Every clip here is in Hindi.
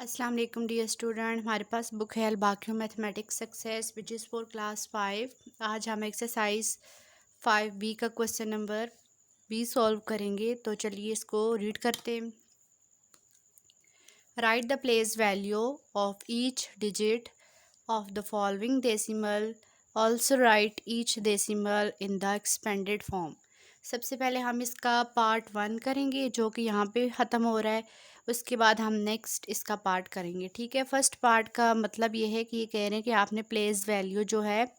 अस्सलाम वालेकुम डियर स्टूडेंट। हमारे पास बुक है अलबाकियों mathematics success which is for class 5। आज हम एक्सरसाइज 5B का क्वेश्चन नंबर 20 सॉल्व करेंगे। तो चलिए इसको रीड करते हैं। Right the place value of each digit of the following decimal, also right each decimal in the expanded form. सबसे पहले हम इसका पार्ट 1 करेंगे जो कि यहाँ पे ख़त्म हो रहा है। उसके बाद हम नेक्स्ट इसका पार्ट करेंगे। ठीक है, फर्स्ट पार्ट का मतलब ये है कि ये कह रहे हैं कि आपने प्लेस वैल्यू जो है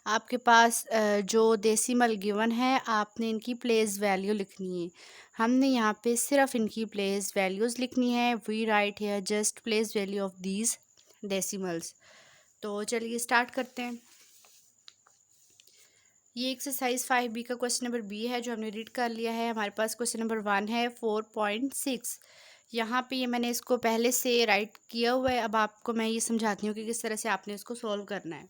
आपके पास जो डेसिमल गिवन है आपने इनकी प्लेस वैल्यू लिखनी है। हमने यहाँ पे सिर्फ इनकी प्लेस वैल्यूज़ लिखनी है। We write here just place value of these decimals. तो चलिए स्टार्ट करते हैं। ये एक्सरसाइज 5B का क्वेश्चन नंबर बी है जो हमने रीड कर लिया है। हमारे पास क्वेश्चन नंबर 1 है 4.6। यहाँ पे ये मैंने इसको पहले से राइट किया हुआ है। अब आपको मैं ये समझाती हूँ कि किस तरह से आपने इसको सॉल्व करना है।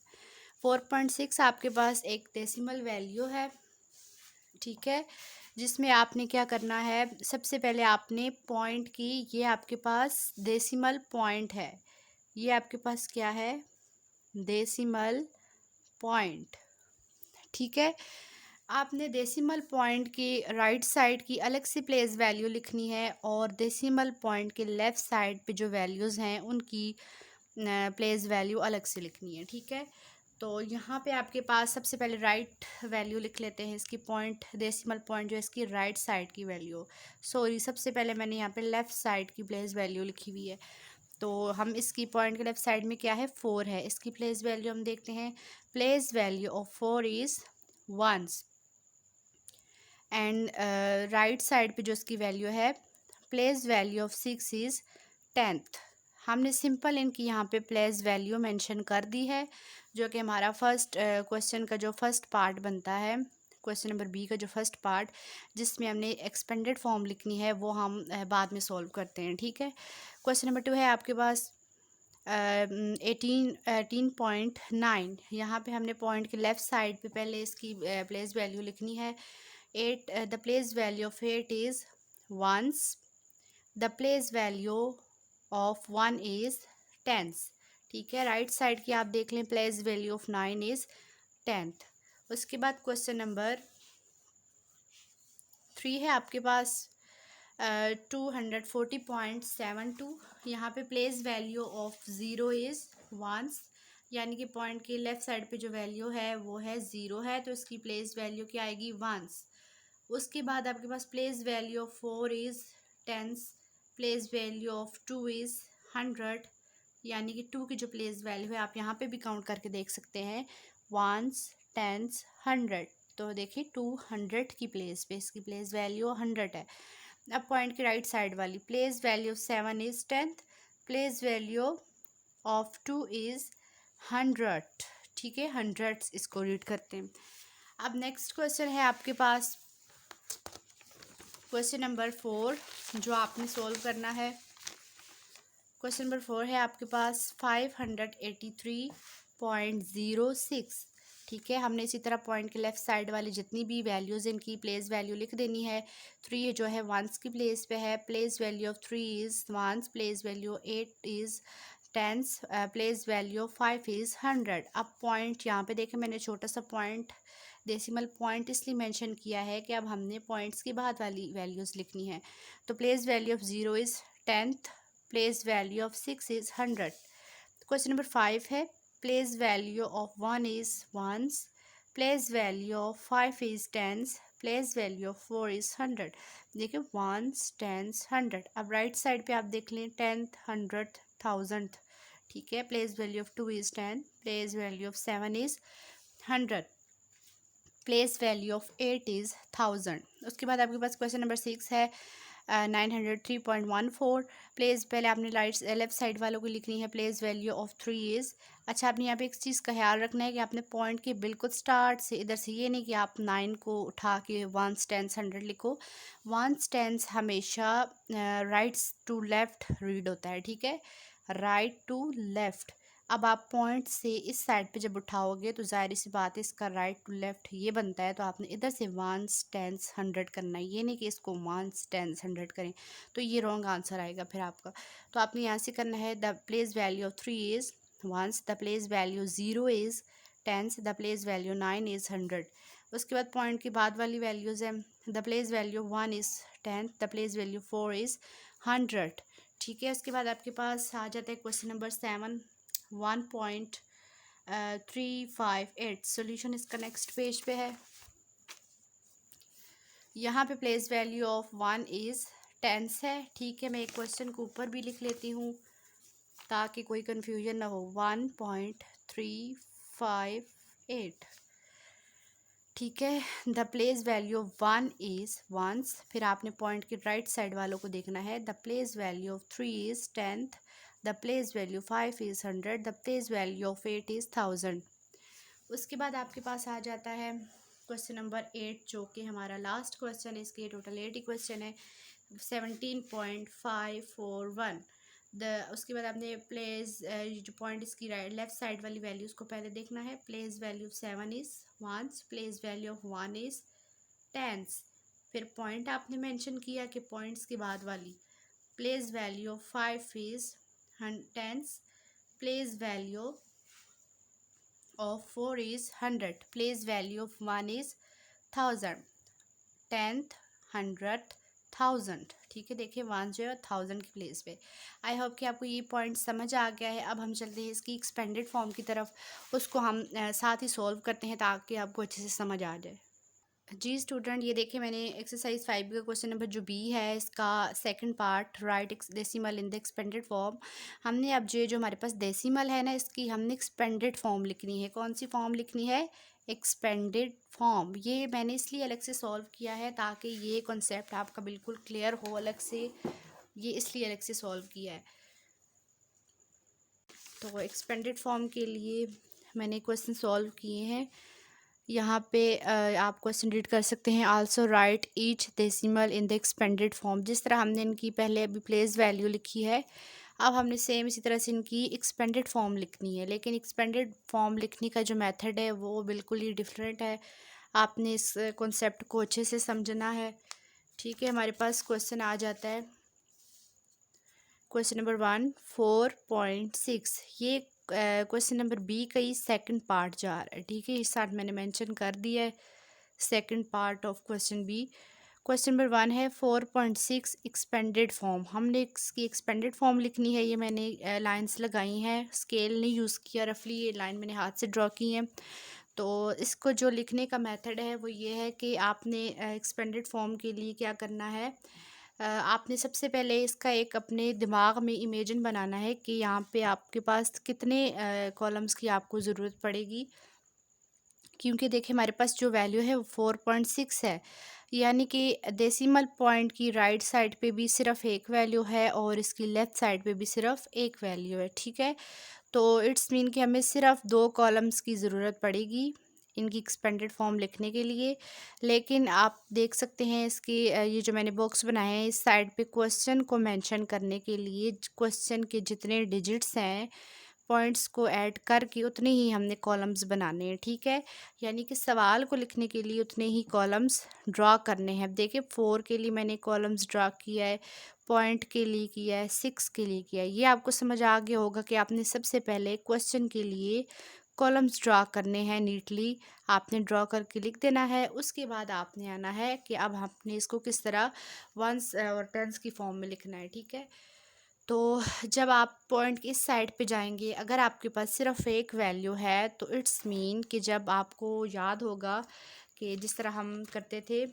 4.6 आपके पास एक डेसिमल वैल्यू है, ठीक है, जिसमें आपने क्या करना है, सबसे पहले आपने पॉइंट की, ये आपके पास डेसिमल पॉइंट है, ये आपके पास क्या है, डेसिमल पॉइंट। ठीक है, आपने डेसिमल पॉइंट की राइट साइड की अलग से प्लेस वैल्यू लिखनी है और डेसिमल पॉइंट के लेफ़्ट साइड पे जो वैल्यूज़ हैं उनकी प्लेस वैल्यू अलग से लिखनी है। ठीक है, तो यहाँ पे आपके पास सबसे पहले राइट वैल्यू लिख लेते हैं इसकी, पॉइंट डेसिमल पॉइंट जो है इसकी राइट साइड की वैल्यू, सॉरी सबसे पहले मैंने यहाँ पे लेफ़्ट साइड की प्लेस वैल्यू लिखी हुई है। तो हम इसकी पॉइंट के लेफ़्ट साइड में क्या है, 4 है, इसकी प्लेस वैल्यू हम देखते हैं। Place value of 4 is 1 and right side पे जो इसकी वैल्यू है, place value of 6 is 10th। हमने सिंपल इनकी यहाँ पे प्लेस वैल्यू मेंशन कर दी है, जो कि हमारा फर्स्ट क्वेश्चन का जो फर्स्ट पार्ट बनता है, क्वेश्चन नंबर बी का जो फर्स्ट पार्ट जिसमें हमने एक्सपेंडेड फॉर्म लिखनी है वो हम बाद में सॉल्व करते हैं। ठीक है, क्वेश्चन नंबर 2 है आपके पास 18.9। यहाँ पे हमने पॉइंट के लेफ़्ट साइड पे पहले इसकी प्लेस वैल्यू लिखनी है। 8 the place value of 8 is 1, the place value of 1 is 10th। ठीक है, राइट साइड की आप देख लें, place value of 9 is 10th। उसके बाद क्वेश्चन नंबर 3 है आपके पास 240.72। यहाँ पे प्लेस वैल्यू ऑफ 0 इज़ 1, यानी कि पॉइंट की लेफ़्ट साइड पे जो वैल्यू है वो है 0 है, तो इसकी प्लेस वैल्यू क्या आएगी, 1। उसके बाद आपके पास place value of 4 is 10, place value of 2 is 100, यानी कि 2 की जो प्लेस वैल्यू है आप यहाँ पे भी काउंट करके देख सकते हैं, 1s 10s 100। तो देखिए 200 की प्लेस पे इसकी प्लेस वैल्यू 100 है। अब पॉइंट की राइट साइड वाली, place value of 7 is 10th, place value of 2 is 100। ठीक है, 100 इसको रीड करते हैं। अब नेक्स्ट क्वेश्चन है आपके पास क्वेश्चन नंबर 4 जो आपने सॉल्व करना है। क्वेश्चन नंबर 4 है आपके पास 583.06। ठीक है, हमने इसी तरह पॉइंट के लेफ़्ट साइड वाली जितनी भी वैल्यूज़ इनकी प्लेस वैल्यू लिख देनी है। 3 जो है 1s की प्लेस पे है, place value of 3 is 1, place value 8 is 10, place value of 5 is 100। अब पॉइंट यहाँ पे देखें, मैंने छोटा सा पॉइंट डेसिमल पॉइंट इसलिए मेंशन किया है कि अब हमने पॉइंट्स के बाद वाली वैल्यूज़ लिखनी है। तो place value of 0 is 10th, place value of 6 is 100। Question number 5 है, place value of 1 is 1, place value of 5 is 10, place value of 4 is 100। देखिए 1s 10s 100। अब राइट साइड पे आप देख लें 10th 100th 1000। ठीक है, place value of 2 is 10, place value of 7 is 100, place value of 8 is 1000। उसके बाद आपके पास क्वेश्चन नंबर 6 है 903.14। प्लेस पहले आपने लेफ्ट साइड वालों को लिखनी है, प्लेस वैल्यू ऑफ 3 इज़। अच्छा, आपने यहाँ पे एक चीज़ का ख्याल रखना है कि आपने पॉइंट के बिल्कुल स्टार्ट से इधर से, ये नहीं कि आप 9 को उठा के 1s 10s 100 लिखो। 1s 10s हमेशा राइट टू लेफ़्ट रीड होता है। ठीक है, राइट टू लेफ़्ट। अब आप पॉइंट से इस साइड पे जब उठाओगे तो ज़ाहिर सी बात है इसका राइट टू लेफ़्ट ये बनता है, तो आपने इधर से वंस टेंस 100 करना है, ये नहीं कि इसको वंस टेंस 100 करें तो ये रॉन्ग आंसर आएगा फिर आपका। तो आपने यहाँ से करना है the place value of 3 is ones, the place value 0 is tens, the place value 9 is 100। उसके बाद पॉइंट के बाद वाली वैल्यूज़ हैं, the place value 1 is 10, the place value 4 is 100। ठीक है, उसके बाद आपके पास आ जाता है क्वेश्चन नंबर 7, 1.358। सॉल्यूशन इसका नेक्स्ट पेज पे है। यहाँ पे place value of 1 is tens है। ठीक है, मैं एक क्वेश्चन को ऊपर भी लिख लेती हूँ ताकि कोई कंफ्यूजन ना हो। 1.358। ठीक है, the place value of 1 is ones, फिर आपने पॉइंट के राइट साइड वालों को देखना है। The place value of 3 is 10th, the place value 5 is 100, the place value of 8 is 1000। उसके बाद आपके पास आ जाता है क्वेश्चन नंबर 8 जो कि हमारा लास्ट क्वेश्चन है। इसके टोटल 80 क्वेश्चन है। 17.541। उसके बाद आपने प्लेस जो पॉइंट इसकी राइट लेफ्ट साइड वाली वैल्यू उसको पहले देखना है। Place value of 7 is ones, place value of 1 is tens, फिर पॉइंट आपने मेंशन किया कि पॉइंट्स के बाद वाली place value of 5 is tens, place value of 4 is 100, place value of 1 is 1000, 10th 100th 1000। ठीक है, देखिए 1 जो है 1000 की प्लेस पे। आई होप कि आपको ये पॉइंट समझ आ गया है। अब हम चलते हैं इसकी एक्सपेंडेड फॉर्म की तरफ, उसको हम साथ ही सॉल्व करते हैं ताकि आपको अच्छे से समझ आ जाए। जी स्टूडेंट, ये देखिए मैंने एक्सरसाइज 5 का क्वेश्चन नंबर जो बी है इसका second part, right decimal in the expanded form. हमने अब जो हमारे पास डेसिमल है ना, इसकी हमने एक्सपेंडेड फॉर्म लिखनी है। कौन सी फॉर्म लिखनी है? Expanded form. ये मैंने इसलिए अलग से सॉल्व किया है ताकि ये कॉन्सेप्ट आपका बिल्कुल क्लियर हो अलग से, ये इसलिए अलग से सॉल्व किया है। तो एक्सपेंडेड फॉर्म के लिए मैंने क्वेश्चन सॉल्व किए हैं। यहाँ पे आप क्वेश्चन रीड कर सकते हैं। Also right each decimal in the expanded form. जिस तरह हमने इनकी पहले अभी प्लेस वैल्यू लिखी है, अब हमने सेम इसी तरह से इनकी एक्सपेंडेड फॉर्म लिखनी है। लेकिन एक्सपेंडेड फॉर्म लिखने का जो मेथड है वो बिल्कुल ही डिफरेंट है। आपने इस कॉन्सेप्ट को अच्छे से समझना है। ठीक है, हमारे पास क्वेश्चन आ जाता है क्वेश्चन नंबर 1 4.6। ये क्वेश्चन नंबर बी का ही सेकंड पार्ट जा रहा है। ठीक है, इस साथ मैंने मेंशन कर दिया है second part of question B. Question number 1 है 4.6 एक्सपेंडेड फॉर्म। हमने इसकी एक्सपेंडेड फॉर्म लिखनी है। ये मैंने लाइंस लगाई हैं, स्केल नहीं यूज़ किया, रफली ये लाइन मैंने हाथ से ड्रॉ की है। तो इसको जो लिखने का मेथड है वो ये है कि आपने एक्सपेंडेड फॉर्म के लिए क्या करना है, आपने सबसे पहले इसका एक अपने दिमाग में इमेजिन बनाना है कि यहाँ पे आपके पास कितने कॉलम्स की आपको ज़रूरत पड़ेगी। क्योंकि देखिए हमारे पास जो वैल्यू है वो 4.6 है, यानी कि डेसिमल पॉइंट की राइट साइड पे भी सिर्फ एक वैल्यू है और इसकी लेफ़्ट साइड पे भी सिर्फ एक वैल्यू है। ठीक है, तो इट्स मीन कि हमें सिर्फ 2 कॉलम्स की ज़रूरत पड़ेगी इनकी एक्सपेंडेड फॉर्म लिखने के लिए। लेकिन आप देख सकते हैं इसकी ये जो मैंने बॉक्स बनाए हैं इस साइड पे क्वेश्चन को मेंशन करने के लिए क्वेश्चन के जितने डिजिट्स हैं पॉइंट्स को ऐड करके उतने ही हमने कॉलम्स बनाने हैं। ठीक है, यानी कि सवाल को लिखने के लिए उतने ही कॉलम्स ड्रा करने हैं। अब देखिए 4 के लिए मैंने कॉलम्स ड्रा किया है, पॉइंट के लिए किया है, 6 के लिए किया है। ये आपको समझ आ गया होगा कि आपने सबसे पहले क्वेश्चन के लिए कॉलम्स ड्रा करने हैं नीटली, आपने ड्रॉ करके लिख देना है। उसके बाद आपने आना है कि अब आपने इसको किस तरह वंस और टेंस की फॉर्म में लिखना है। ठीक है, तो जब आप पॉइंट की इस साइड पे जाएंगे, अगर आपके पास सिर्फ एक वैल्यू है तो इट्स मीन कि जब आपको याद होगा कि जिस तरह हम करते थे,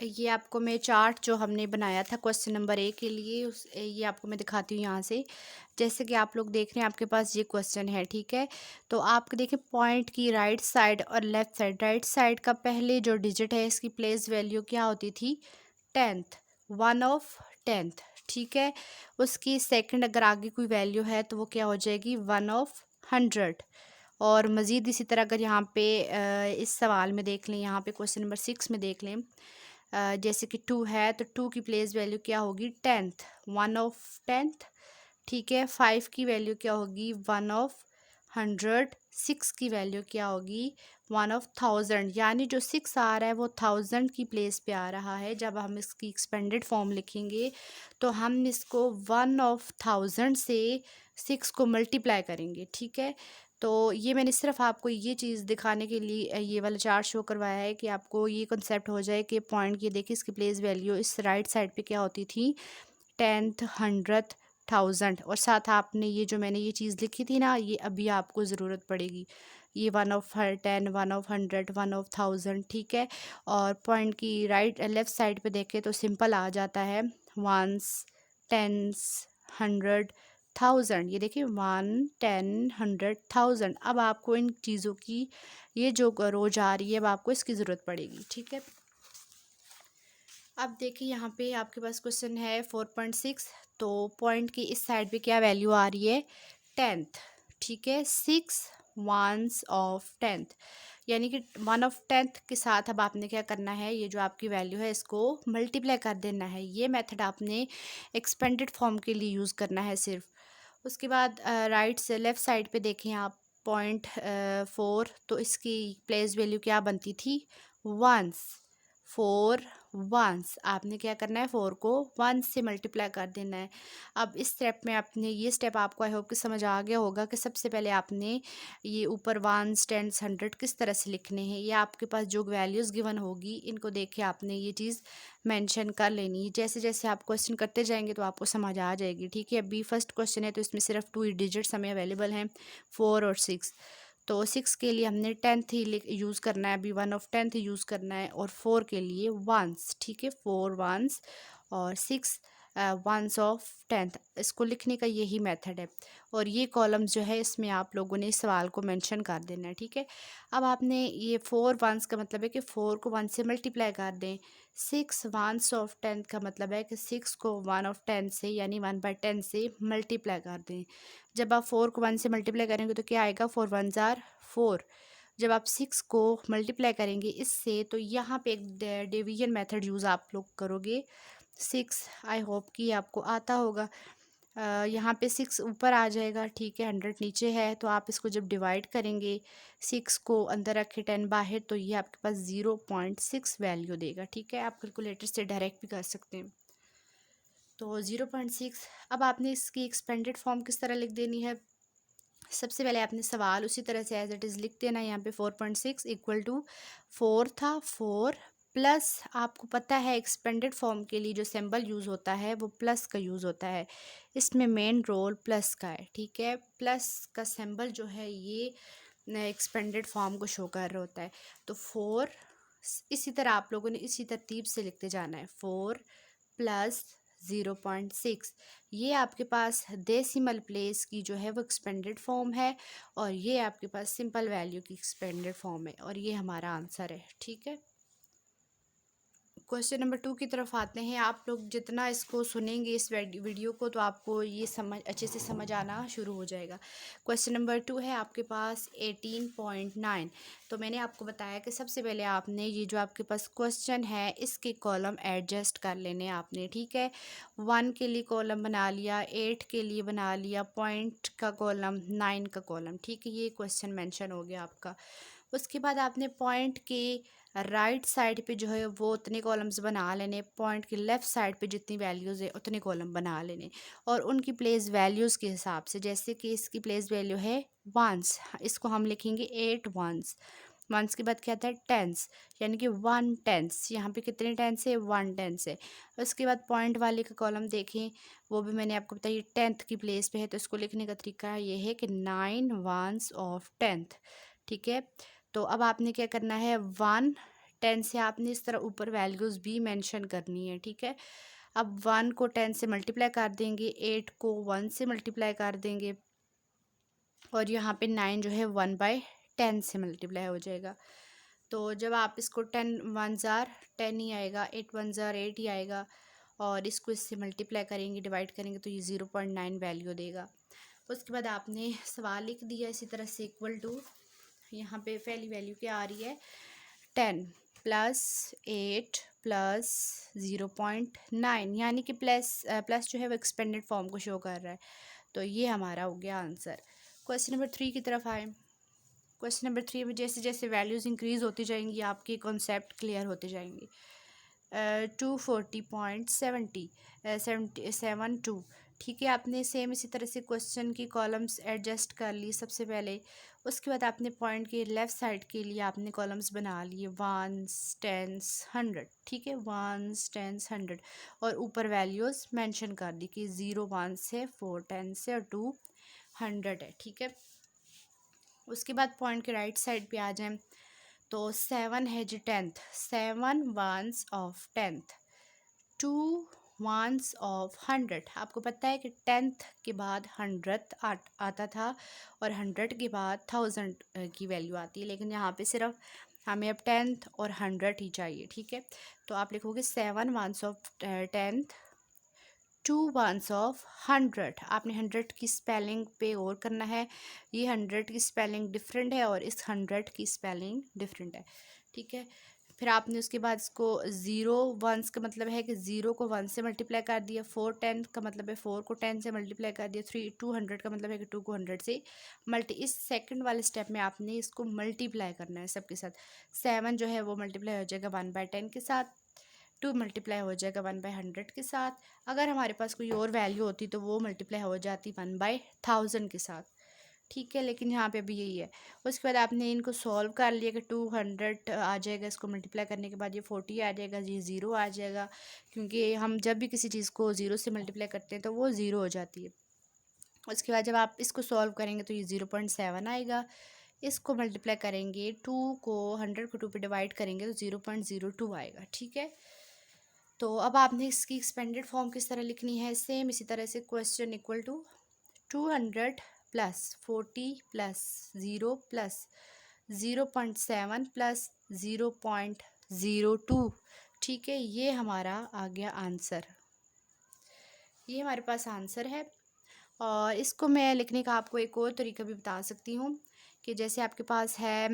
ये आपको मैं चार्ट जो हमने बनाया था क्वेश्चन नंबर 1 के लिए ये आपको मैं दिखाती हूँ यहाँ से। जैसे कि आप लोग देख रहे हैं आपके पास ये क्वेश्चन है। ठीक है, तो आप देखें पॉइंट की राइट साइड और लेफ़्ट साइड, राइट साइड का पहले जो डिजिट है इसकी प्लेस वैल्यू क्या होती थी? 10th, 1 of 10th। ठीक है, उसकी सेकंड अगर आगे कोई वैल्यू है तो वो क्या हो जाएगी? 1 ऑफ 100। और मज़ीद इसी तरह अगर यहाँ पे इस सवाल में देख लें, यहाँ पे क्वेश्चन नंबर 6 में देख लें, जैसे कि 2 है तो 2 की प्लेस वैल्यू क्या होगी 10th, 1 ऑफ 10th। ठीक है, 5 की वैल्यू क्या होगी 1 ऑफ 100, 6 की वैल्यू क्या होगी 1 ऑफ 1000, यानी जो 6 आ रहा है वो 1000 की प्लेस पे आ रहा है। जब हम इसकी एक्सपेंडेड फॉर्म लिखेंगे तो हम इसको 1 ऑफ 1000 से 6 को मल्टीप्लाई करेंगे। ठीक है, तो ये मैंने सिर्फ आपको ये चीज़ दिखाने के लिए ये वाला चार्ट शो करवाया है कि आपको ये कंसेप्ट हो जाए कि पॉइंट, ये देखिए इसकी प्लेस वैल्यू इस राइट साइड पे क्या होती थी 10th, 100th, 1000, और साथ आपने ये जो मैंने ये चीज़ लिखी थी ना, ये अभी आपको ज़रूरत पड़ेगी, ये 1 ऑफ 10, 1 ऑफ 100, 1 ऑफ 1000। ठीक है, और पॉइंट की राइट लेफ़्ट साइड पे देखें तो सिंपल आ जाता है वंस, टेंस, 100, 1000। ये देखिए 1, 10, 100, 1000। अब आपको इन चीज़ों की ये जो रोज आ रही है अब आपको इसकी ज़रूरत पड़ेगी। ठीक है, अब देखिए यहाँ पे आपके पास क्वेश्चन है 4.6, तो पॉइंट की इस साइड पे क्या वैल्यू आ रही है 10th। ठीक है, 6 वंस ऑफ 10th, यानी कि 1 ऑफ 10th के साथ अब आपने क्या करना है, ये जो आपकी वैल्यू है इसको मल्टीप्लाई कर देना है। ये मेथड आपने एक्सपेंडेड फॉर्म के लिए यूज़ करना है सिर्फ। उसके बाद राइट से लेफ़्ट साइड पे देखें आप पॉइंट 4, तो इसकी प्लेस वैल्यू क्या बनती थी वंस, 4 वंस। आपने क्या करना है 4 को 1 से मल्टीप्लाई कर देना है। अब इस स्टेप में आपने ये स्टेप आपको आई होप कि समझ आ गया होगा कि सबसे पहले आपने ये ऊपर वंस, टेंस, 100 किस तरह से लिखने हैं। ये आपके पास जो वैल्यूज़ गिवन होगी इनको देख के आपने ये चीज़ मेंशन कर लेनी है। जैसे जैसे आप क्वेश्चन करते जाएंगे तो आपको समझ आ जाएगी। ठीक है, अभी फर्स्ट क्वेश्चन है तो इसमें सिर्फ 2 डिजिट्स हमें अवेलेबल हैं 4 और 6। तो 6 के लिए हमने 10th ही यूज़ करना है, अभी 1 ऑफ 10th यूज़ करना है, और 4 के लिए वंस। ठीक है, 4 वंस और 6 वंस ऑफ 10th, इसको लिखने का यही मेथड है। और ये कॉलम जो है इसमें आप लोगों ने इस सवाल को मेंशन कर देना है। ठीक है, अब आपने ये 4 वंस का मतलब है कि 4 को 1 से मल्टीप्लाई कर दें। 6 वंस ऑफ 10th का मतलब है कि 6 को 1 ऑफ 10 से यानी 1/10 से मल्टीप्लाई कर दें। जब आप 4 को 1 से मल्टीप्लाई करेंगे तो क्या आएगा 4 1 जार 4। जब आप 6 को मल्टीप्लाई करेंगे इससे तो यहाँ पे एक डिवीजन मेथड यूज़ आप लोग करोगे। 6 आई होप कि आपको आता होगा। यहाँ पे 6 ऊपर आ जाएगा। ठीक है, 100 नीचे है, तो आप इसको जब डिवाइड करेंगे 6 को अंदर रखे 10 बाहर, तो ये आपके पास 0.6 वैल्यू देगा। ठीक है, आप कैलकुलेटर से डायरेक्ट भी कर सकते हैं। तो 0.6। अब आपने इसकी एक्सपेंडेड फॉर्म किस तरह लिख देनी है, सबसे पहले आपने सवाल उसी तरह से एज इट इज़ लिख देना है। यहाँ पे 4.6 इक्वल टू 4 था, 4 प्लस, आपको पता है एक्सपेंडेड फॉर्म के लिए जो सिंबल यूज़ होता है वो प्लस का यूज़ होता है। इसमें मेन रोल प्लस का है। ठीक है, प्लस का सिंबल जो है ये एक्सपेंडेड फॉर्म को शो कर रहा होता है। तो 4, इसी तरह आप लोगों ने इसी तरतीब से लिखते जाना है, 4 प्लस 0.6। ये आपके पास डेसिमल प्लेस की जो है वो एक्सपेंडेड फॉर्म है, और ये आपके पास सिंपल वैल्यू की एक्सपेंडेड फॉर्म है, और ये हमारा आंसर है। ठीक है, क्वेश्चन नंबर 2 की तरफ आते हैं। आप लोग जितना इसको सुनेंगे इस वीडियो को तो आपको ये समझ अच्छे से समझ आना शुरू हो जाएगा। क्वेश्चन नंबर 2 है आपके पास 18.9। तो मैंने आपको बताया कि सबसे पहले आपने ये जो आपके पास क्वेश्चन है इसके कॉलम एडजस्ट कर लेने आपने। ठीक है, 1 के लिए कॉलम बना लिया, 8 के लिए बना लिया, पॉइंट का कॉलम, 9 का कॉलम। ठीक है, ये क्वेश्चन मेंशन हो गया आपका। उसके बाद आपने पॉइंट के राइट साइड पे जो है वो उतने कॉलम्स बना लेने, पॉइंट की लेफ़्ट साइड पे जितनी वैल्यूज़ है उतने कॉलम बना लेने, और उनकी प्लेस वैल्यूज़ के हिसाब से, जैसे कि इसकी प्लेस वैल्यू है वंस, इसको हम लिखेंगे 8 वंस। वंस के बाद क्या आता है टेंस, यानी कि 1 टेंस। यहाँ पे कितने टेंस है 1 टेंस है। उसके बाद पॉइंट वाले का कॉलम देखें, वो भी मैंने आपको बताया 10th की प्लेस पे है, तो इसको लिखने का तरीका ये है कि 9 वंस ऑफ 10th। ठीक है, तो अब आपने क्या करना है 1 10 से आपने इस तरह ऊपर वैल्यूज़ भी मेंशन करनी है। ठीक है, अब 1 को 10 से मल्टीप्लाई कर देंगे, 8 को 1 से मल्टीप्लाई कर देंगे, और यहाँ पे 9 जो है 1/10 से मल्टीप्लाई हो जाएगा। तो जब आप इसको 10 1 ज़ार 10 ही आएगा, 8 1 ज़ार 8 ही आएगा, और इसको इससे मल्टीप्लाई करेंगे, डिवाइड करेंगे तो ये 0.9 वैल्यू देगा। उसके बाद आपने सवाल लिख दिया इसी तरह से, इक्वल टू, यहाँ पे पहली वैल्यू क्या आ रही है 10 प्लस 8 प्लस 0.9, यानी कि प्लस जो है वो एक्सपेंडेड फॉर्म को शो कर रहा है। तो ये हमारा हो गया आंसर। क्वेश्चन नंबर 3 की तरफ आए। क्वेश्चन नंबर 3 में जैसे जैसे वैल्यूज़ इंक्रीज़ होती जाएंगी आपके कॉन्सेप्ट क्लियर होते जाएंगे। 240.70 72, ठीक है। आपने सेम इसी तरह से क्वेश्चन की कॉलम्स एडजस्ट कर ली सबसे पहले। उसके बाद आपने पॉइंट के लेफ़्ट साइड के लिए आपने कॉलम्स बना लिए वंस टेंस 100, ठीक है, वंस टेंस 100, और ऊपर वैल्यूज़ मेंशन कर दी कि 0 1 है, 4 10 है और 2 100 है, ठीक है। उसके बाद पॉइंट के राइट साइड पे आ जाएं तो 7 है जी 10th, 7 ones of 10th, 2 ones of 100। आपको पता है कि 10th के बाद 100th आता था और 100 के बाद 1000 की वैल्यू आती है, लेकिन यहाँ पे सिर्फ हमें अब 10th और 100 ही चाहिए, ठीक है। तो आप लिखोगे 7 ones of 10th, 2 ones of 100। आपने 100 की स्पेलिंग पे और करना है, ये 100 की स्पेलिंग डिफरेंट है और इस 100 की स्पेलिंग डिफरेंट है, ठीक है। फिर आपने उसके बाद इसको 0 वंस का मतलब है कि 0 को 1 से मल्टीप्लाई कर दिया, 4 10 का मतलब है 4 को 10 से मल्टीप्लाई कर दिया, 3 200 का मतलब है कि 2 को 100 से इस सेकंड वाले स्टेप में आपने इसको मल्टीप्लाई करना है सबके साथ। 7 जो है वो मल्टीप्लाई हो जाएगा 1/10 के साथ, 2 मल्टीप्लाई हो जाएगा 1/100 के साथ। अगर हमारे पास कोई और वैल्यू होती तो वो मल्टीप्लाई हो जाती 1/1000 के साथ, ठीक है। लेकिन यहाँ पे भी यही है। उसके बाद आपने इनको सॉल्व कर लिया कि 200 आ जाएगा, इसको मल्टीप्लाई करने के बाद ये 40 आ जाएगा, ये 0 आ जाएगा, क्योंकि हम जब भी किसी चीज़ को 0 से मल्टीप्लाई करते हैं तो वो 0 हो जाती है। उसके बाद जब आप इसको सॉल्व करेंगे तो ये 0.7 आएगा। इसको मल्टीप्लाई करेंगे 2 को 100 को 2 पे डिवाइड करेंगे तो 0.02 आएगा, ठीक है। तो अब आपने इसकी एक्सपेंडेड फॉर्म किस तरह लिखनी है, सेम इसी तरह से question equal to 200 plus 40 plus 0 plus 0.7 plus 0.02, ठीक है। ये हमारा आ गया आंसर, ये हमारे पास आंसर है। और इसको मैं लिखने का आपको एक और तरीका भी बता सकती हूँ कि जैसे आपके पास है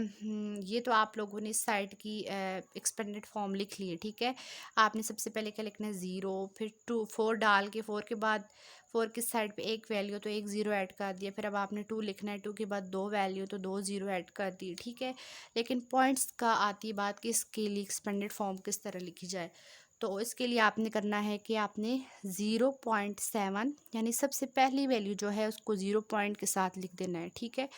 ये तो आप लोगों ने इस साइड की एक्सपेंडेड फॉर्म लिख ली है, ठीक है। आपने सबसे पहले क्या लिखना है 0, फिर 2 4 डाल के 4 के बाद 4 की साइड पे एक वैल्यू तो एक 0 ऐड कर दिया, फिर अब आपने 2 लिखना है, 2 के बाद 2 वैल्यू तो 2 0 ऐड कर दिए, ठीक है। लेकिन पॉइंट्स का आती बात कि इसके लिए एक्सपेंडेड फॉर्म किस तरह लिखी जाए। तो इसके लिए आपने करना है कि आपने 0.7 यानी सबसे पहली वैल्यू जो है उसको 0 पॉइंट के साथ लिख देना है, ठीक है,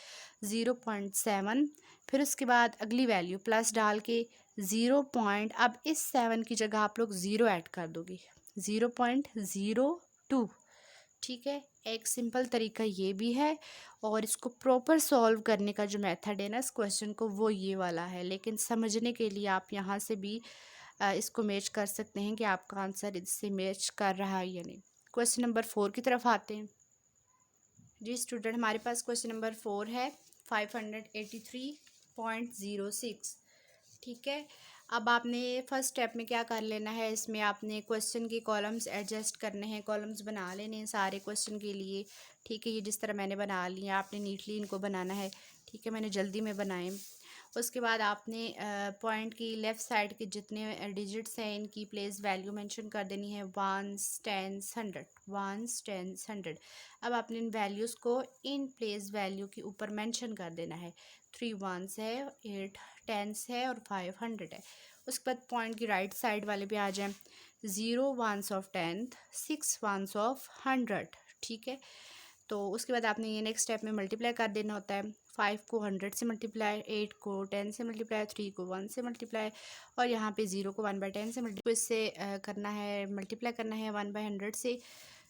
0.7। फिर उसके बाद अगली वैल्यू प्लस डाल के 0 पॉइंट, अब इस 7 की जगह आप लोग 0 ऐड कर दोगे, 0.02, ठीक है। एक सिंपल तरीका ये भी है, और इसको प्रॉपर सॉल्व करने का जो मेथड है ना इस क्वेश्चन को वो ये वाला है, लेकिन समझने के लिए आप यहाँ से भी इसको मैच कर सकते हैं कि आपका आंसर इससे मैच कर रहा है या नहीं। क्वेश्चन नंबर 4 की तरफ आते हैं। जी स्टूडेंट, हमारे पास क्वेश्चन नंबर 4 है 583.06, ठीक है। अब आपने फर्स्ट स्टेप में क्या कर लेना है, इसमें आपने क्वेश्चन के कॉलम्स एडजस्ट करने हैं, कॉलम्स बना लेने हैं सारे क्वेश्चन के लिए, ठीक है। ये जिस तरह मैंने बना लिया आपने नीटली इनको बनाना है, ठीक है। मैंने जल्दी में बनाए। उसके बाद आपने पॉइंट की लेफ़्ट साइड के जितने डिजिट्स हैं इनकी प्लेस वैल्यू मेंशन कर देनी है, वंस टेंस 100, वंस टेंस 100। अब आपने इन वैल्यूज़ को इन प्लेस वैल्यू के ऊपर मेंशन कर देना है, 3 वंस है, 8 टेंस है और 500 है। उसके बाद पॉइंट की राइट साइड वाले पे आ जाए, 0 once of 10th, 6 once of 100, ठीक है। तो उसके बाद आपने ये नेक्स्ट स्टेप में मल्टीप्लाई कर देना होता है, 5 को 100 से मल्टीप्लाई, 8 को 10 से मल्टीप्लाई, 3 को 1 से मल्टीप्लाई, और यहाँ पे 0 को 1/10 से मल्टीप्लाई, इससे करना है मल्टीप्लाई करना है 1/100 से।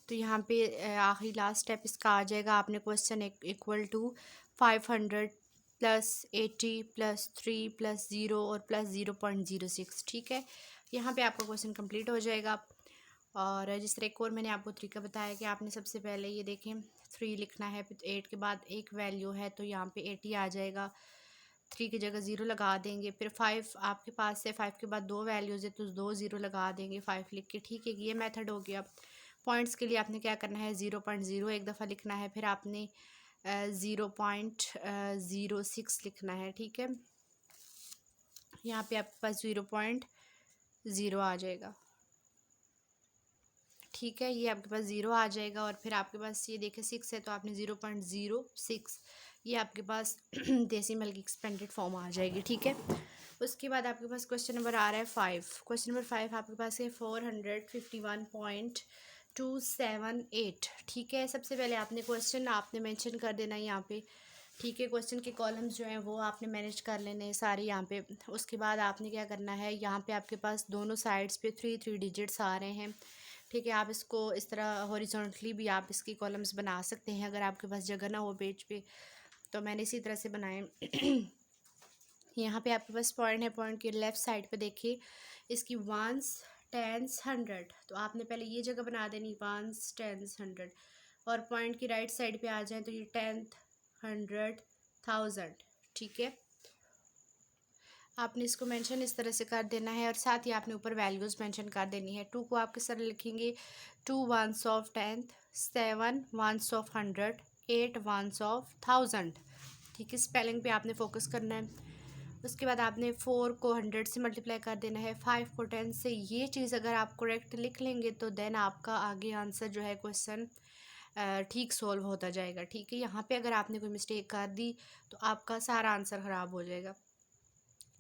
तो यहाँ पे आखिरी लास्ट स्टेप इसका आ जाएगा, आपने question equal to 500 plus 80 plus 3 plus 0 और प्लस 0.06, ठीक है। यहाँ पे आपका क्वेश्चन कंप्लीट हो जाएगा। और जिस तरह एक और मैंने आपको तरीका बताया कि आपने सबसे पहले ये देखें 3 लिखना है, फिर 8 के बाद एक वैल्यू है तो यहाँ पे 80 आ जाएगा, 3 की जगह 0 लगा देंगे। फिर 5 आपके पास है, 5 के बाद 2 वैल्यूज़ है तो 2 0 लगा देंगे 5 लिख के, ठीक है। ये मेथड हो गया। पॉइंट्स के लिए आपने क्या करना है, 0.0 एक दफ़ा लिखना है, फिर आपने 0.06 लिखना है, ठीक है। यहाँ पे आपके पास ज़ीरो आ जाएगा। ठीक है, ये आपके पास ज़ीरो आ जाएगा। और फिर आपके पास ये देखिए 6 है तो आपने 0.06 ये आपके पास डेसिमल की एक्सपेंडेड फॉर्म आ जाएगी। ठीक है, उसके बाद आपके पास क्वेश्चन नंबर आ रहा है 5। क्वेश्चन नंबर 5 आपके पास है 451.278। ठीक है, सबसे पहले आपने क्वेश्चन आपने मेंशन कर देना है यहाँ पे। ठीक है, क्वेश्चन के कॉलम्स जो हैं वो आपने मैनेज कर लेने हैं सारे यहाँ पे। उसके बाद आपने क्या करना है, यहाँ पे आपके पास दोनों साइड्स पे 3 डिजिट्स आ रहे हैं। ठीक है, आप इसको इस तरह हॉरिजॉन्टली भी आप इसकी कॉलम्स बना सकते हैं अगर आपके पास जगह ना हो पेज पे, तो मैंने इसी तरह से बनाए। यहाँ पे आपके पास पॉइंट है, पॉइंट के लेफ़्ट साइड पे देखिए इसकी वंस टेंस हंड्रेड, तो आपने पहले ये जगह बना देनी वंस टेंस हंड्रेड। और पॉइंट की राइट साइड पे आ जाए तो ये टेंथ हंड्रेड थाउजेंड। ठीक है, आपने इसको मेंशन इस तरह से कर देना है और साथ ही आपने ऊपर वैल्यूज़ मेंशन कर देनी है। 2 को आप किस तरह लिखेंगे, 2 ones of tenth, 7 ones of hundred, 8 ones of thousand. ठीक है, स्पेलिंग पे आपने फोकस करना है। उसके बाद आपने 4 को 100 से मल्टीप्लाई कर देना है, 5 को 10 से। ये चीज़ अगर आप करेक्ट लिख लेंगे तो देन आपका आगे आंसर जो है क्वेश्चन ठीक सॉल्व होता जाएगा। ठीक है, यहाँ पे अगर आपने कोई मिस्टेक कर दी तो आपका सारा आंसर ख़राब हो जाएगा।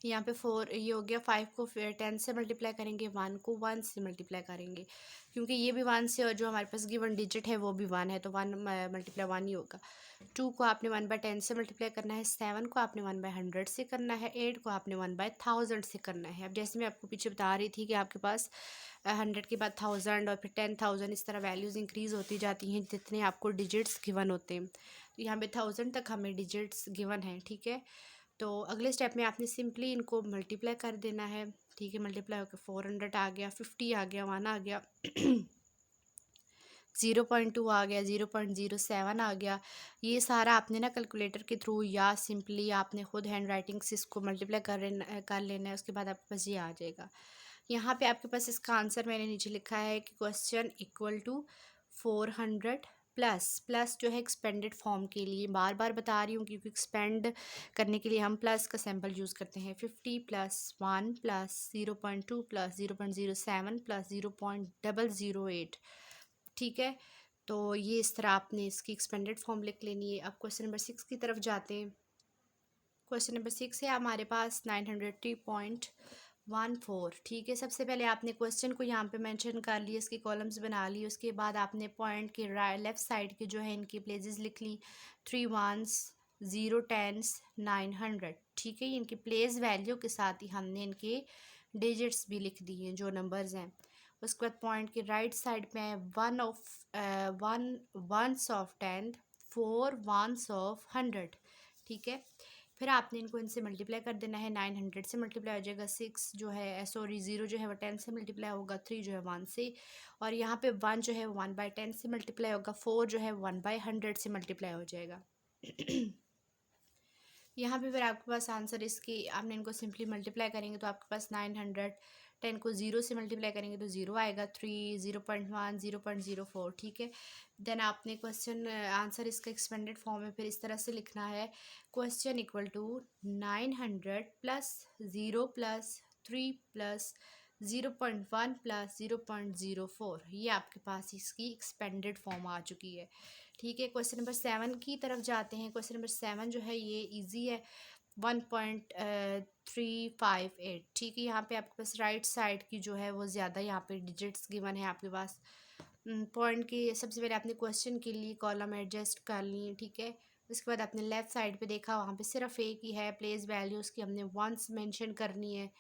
यहाँ पे 4 ये हो गया, 5 को फिर 10 से मल्टीप्लाई करेंगे, 1 को 1 से मल्टीप्लाई करेंगे क्योंकि ये भी 1 से और जो हमारे पास गिवन डिजिट है वो भी 1 है तो 1 मल्टीप्लाई 1 ही होगा। 2 को आपने 1/10 से मल्टीप्लाई करना है, 7 को आपने 1/100 से करना है, 8 को आपने 1/1000 से करना है। अब जैसे मैं आपको पीछे बता रही थी कि आपके पास 100 के बाद 1000 और फिर 10,000 इस तरह वैल्यूज़ इंक्रीज़ होती जाती हैं जितने आपको डिजिट्स गिवन होते हैं। तो यहाँ पे 1000 तक हमें डिजिट्स गिवन हैं। ठीक है, तो अगले स्टेप में आपने सिंपली इनको मल्टीप्लाई कर देना है। ठीक है, मल्टीप्लाई होकर 400 आ गया, 50 आ गया, 1 आ गया, 0.2 आ गया, 0.07 आ गया। ये सारा आपने ना कैलकुलेटर के थ्रू या सिंपली आपने खुद हैंड राइटिंग से इसको मल्टीप्लाई कर लेना है। उसके बाद आपके पास ये आ जाएगा। यहाँ पे आपके पास इसका आंसर मैंने नीचे लिखा है कि question equal to 400 plus plus जो है एक्सपेंडेड फॉर्म के लिए बार बार बता रही हूँ क्योंकि एक्सपेंड करने के लिए हम प्लस का सैम्पल यूज़ करते हैं। 50 प्लस 1 प्लस 0.2 प्लस 0.07 प्लस 0.008। ठीक है, तो ये इस तरह आपने इसकी एक्सपेंडेड फॉर्म लिख लेनी है। अब क्वेश्चन नंबर 6 की तरफ जाते हैं। क्वेश्चन नंबर 6 है हमारे पास 903.14। ठीक है, सबसे पहले आपने क्वेश्चन को यहाँ पे मेंशन कर लिया, इसकी कॉलम्स बना ली। उसके बाद आपने पॉइंट के लेफ़्ट साइड के जो है इनकी प्लेसेस लिख ली, 3 वंस 0 टेंस 900। ठीक है, इनकी प्लेस वैल्यू के साथ ही हमने इनके डिजिट्स भी लिख दिए जो नंबर्स हैं। उसके बाद पॉइंट के राइट साइड पे है 1 ones of tenth, 4 ones of 100। ठीक है, फिर आपने इनको इनसे मल्टीप्लाई कर देना है। 900 से मल्टीप्लाई हो जाएगा, 6 जो है सॉरी 0 जो है वो 10 से मल्टीप्लाई होगा, 3 जो है 1 से, और यहाँ पे 1 जो है 1/10 से मल्टीप्लाई होगा, 4 जो है 1/100 से मल्टीप्लाई हो जाएगा। यहाँ पे फिर आपके पास आंसर इसकी आपने इनको सिंपली मल्टीप्लाई करेंगे तो आपके पास 900, 10 को 0 से मल्टीप्लाई करेंगे तो 0 आएगा, 3 0.1 0.04। ठीक है, देन आपने क्वेश्चन आंसर इसका एक्सपेंडेड फॉर्म में फिर इस तरह से लिखना है, question equal to 900 plus 0 plus 3 plus 0.1 plus 0.04। ये आपके पास इसकी एक्सपेंडेड फॉर्म आ चुकी है। ठीक है, क्वेश्चन नंबर 7 की तरफ जाते हैं। क्वेश्चन नंबर 7 जो है ये इजी है, 1.358। ठीक है, यहाँ पे आपके पास राइट साइड की जो है वो ज़्यादा यहाँ पे डिजिट्स गिवन है आपके पास। पॉइंट की सबसे पहले आपने क्वेश्चन के लिए कॉलम एडजस्ट कर ली। ठीक है, उसके बाद आपने लेफ़्ट साइड पे देखा वहाँ पे सिर्फ एक ही है, प्लेस वैल्यूज़ की हमने वंस मेंशन करनी है।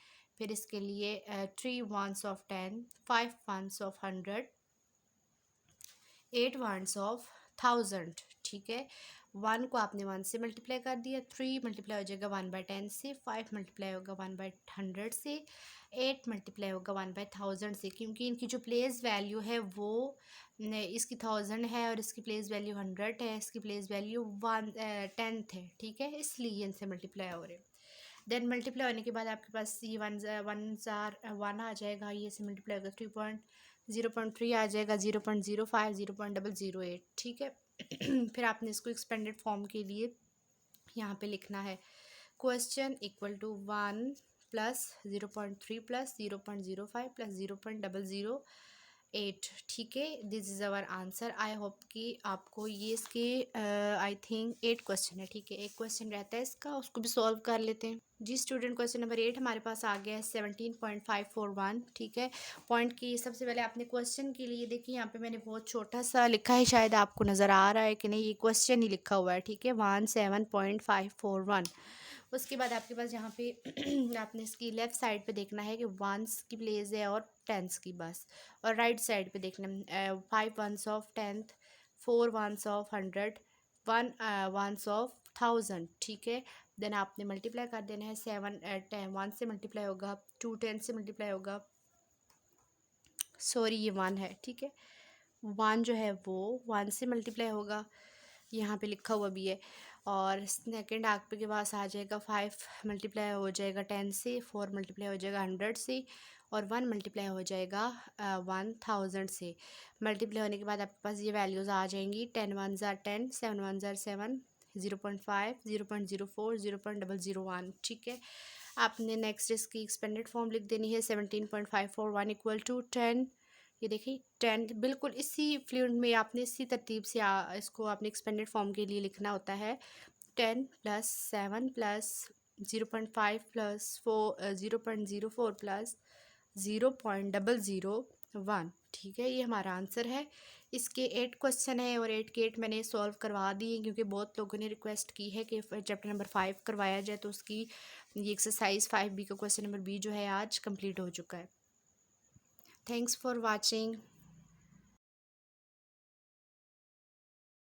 फिर इसके लिए 3 ones of 10, 5 ones of 100, 8 ones of 1000। ठीक है, 1 को आपने 1 से मल्टीप्लाई कर दिया, 3 मल्टीप्लाई हो जाएगा 1/10 से, 5 मल्टीप्लाई होगा 1/100 से, 8 मल्टीप्लाई होगा 1/1000 से। क्योंकि इनकी जो प्लेस वैल्यू है वो इसकी 1000 है और इसकी प्लेस वैल्यू 100 है, इसकी प्लेस वैल्यू 10th है। ठीक है, इसलिए इनसे मल्टीप्लाई हो रहे हैं। देन मल्टीप्लाई होने के बाद आपके पास ये 1 आ जाएगा, ये से मल्टीप्लाई होगा 0.3 आ जाएगा, 0.05, 0.008। ठीक है, फिर आपने इसको एक्सपेंडेड फॉर्म के लिए यहाँ पे लिखना है, question equal to 1 plus 0.3 plus 0.05 plus 0.008। ठीक है, this is our answer. I hope कि आपको ये इसके आई थिंक 8 क्वेश्चन है। ठीक है, एक क्वेश्चन रहता है इसका, उसको भी सॉल्व कर लेते हैं जी स्टूडेंट। क्वेश्चन नंबर 8 हमारे पास आ गया है 17.541। ठीक है, पॉइंट की सबसे पहले आपने क्वेश्चन के लिए देखिए, यहाँ पे मैंने बहुत छोटा सा लिखा है, शायद आपको नज़र आ रहा है कि नहीं, ये क्वेश्चन ही लिखा हुआ है। ठीक है, 17.541। उसके बाद आपके पास यहाँ पे आपने इसकी लेफ़्ट साइड पे देखना है कि वंस की प्लेस है और टेंस की बस, और राइट साइड पे देखना है 5 ones of tenth, 4 ones of 100, 1 ones of 1000। ठीक है, देन आपने मल्टीप्लाई कर देना है। 7 10 1 से मल्टीप्लाई होगा, 2 10 से मल्टीप्लाई होगा, सॉरी ये 1 है। ठीक है, 1 जो है वो 1 से मल्टीप्लाई होगा, यहाँ पे लिखा हुआ भी है। और सेकेंड आपके के पास आ जाएगा 5 मल्टीप्लाई हो जाएगा 10 से, 4 मल्टीप्लाई हो जाएगा 100 से, और 1 मल्टीप्लाई हो जाएगा 1000 से। मल्टीप्लाई होने के बाद आपके पास ये वैल्यूज़ आ जाएंगी। 10 1 ज़ार 10, 7 1 ज़ार 7, 0.5, 0.04, 0.001। ठीक है, आपने नेक्स्ट इसकी एक्सपेंडेड फॉर्म लिख देनी है। 17.541 इक्वल टू 10। ये देखिए 10 बिल्कुल इसी फ्लूएंट में आपने इसी तरतीब से इसको आपने एक्सपेंडेड फॉर्म के लिए लिखना होता है। 10 प्लस 7 प्लस 0.5 प्लस 4 0.04 प्लस 0.001। ठीक है, ये हमारा आंसर है। इसके 8 क्वेश्चन है और 8 के 8 मैंने सॉल्व करवा दिए, क्योंकि बहुत लोगों ने रिक्वेस्ट की है कि चैप्टर नंबर 5 करवाया जाए, तो उसकी ये एक्सरसाइज 5B का क्वेश्चन नंबर B जो है आज कंप्लीट हो चुका है। Thanks for watching.